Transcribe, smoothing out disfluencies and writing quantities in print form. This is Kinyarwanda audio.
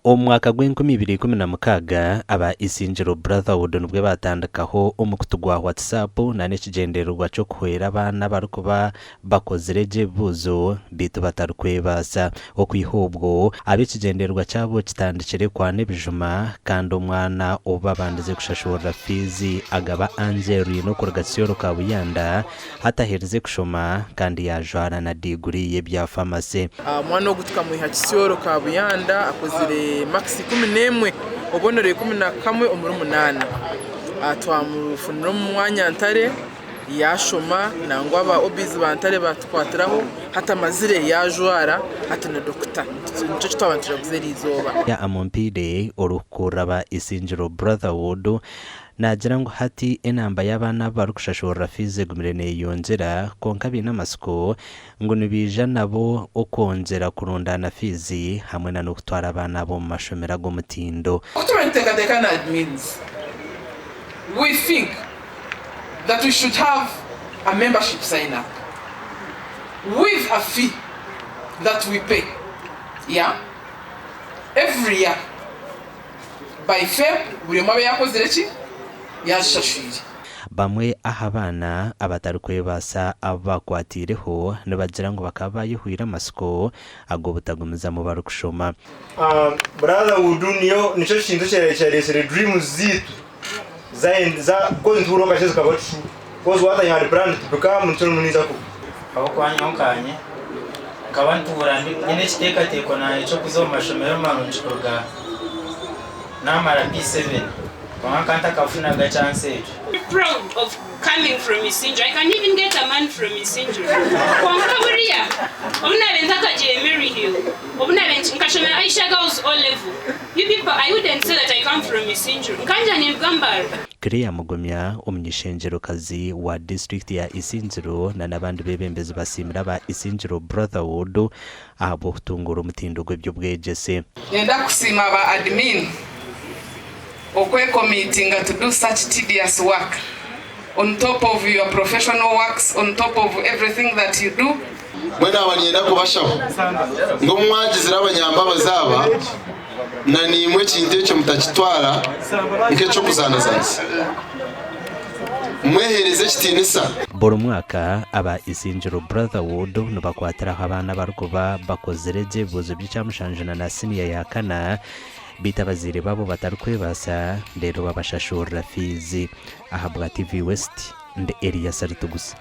Omwaka gw'2016 aba Isingiro Brotherhood nubwo batandikaho omukutu gwa WhatsApp na n'ekigendererwa cyo kuhwera abaana barikuba bakozire buzo bitu batarikwebasa okwihobwo abekigendererwa cyabo kitandikire kwa nebijuma kandi omwana obabandize kushashura fizi agaba Angel no kuragatsiyoro ka Buyanda hatahereze kushoma kandi yajwara na degree y'ebya pharmacy. Mwana ogutuka mu hakisiyoro ka Buyanda akozire maxi 11 obonere 11 omuri 8 atwamufunira mu mwanya ntare yashoma nangwa aba obizi bantare batwatiraho hata mazire yajwara hata na doctor nico twabantira kuzerizoba ya amompide orukuraba Isingiro Brotherhood nagira ngo hati enamba y'abana barukushashura fize gumirene yonzera konka binamasuko ngo nibija nabo okonzera kurundana fizi hamwe na nokutwara abana bo mashomera go mutindo. Means we think that we should have a membership sign up with a fee that we pay, yeah, every year by Feb buri mwabe yakozere ki yashashwire. Bamwe ahabana abatarikwebasa abakwatireho nibagira ngo bakaba yuhira amasiko agobutagumiza mu barukushoma. Brotherhood niyo nico kintu cyere dreams zitu za ko nturo kashe zikabacu cause what I had planned to become nturo muniza ko abo kwanyokanye kabantu burandi nyene kiteka teko na ico kuzomashomero manu nchikoga namara P7 kanta kafuna ga chance. Proud of coming from Isingiro. I can even get a man from Isingiro. Konkaburia omunabentaka je Mary Hill omunabenti nkashomera Aisha girls all level. You people, I wouldn't say that I come from Isingiro. Nkanja ni Mbarara. Kriya Mugumya omunyeshenjero kazi wa district ya Isingiro na nabandi bebembezi basiimira ba Isingiro Brotherhood ahabw'okutunguura omutindo gw'eby'obwegyese. Yenda kusima ba admin okwe committing to do such tedious work on top of your professional works, on top of everything that you do. Mwena abanyenda kubashaho ngo mwagizira abanyamba bazaba na nimwe kintu cyo mutakitwara ikecho kuzanazanza mwehereze kitinisa. Buri mwaka aba Isingiro Brotherhood nubakwatiraho abana barukuba bakozere buzo by'icyamushanjana na senior ya kana bitabazire babo batarikwebasa rero babashashura fizi. Ahabwa TV West nde area Saritugusa.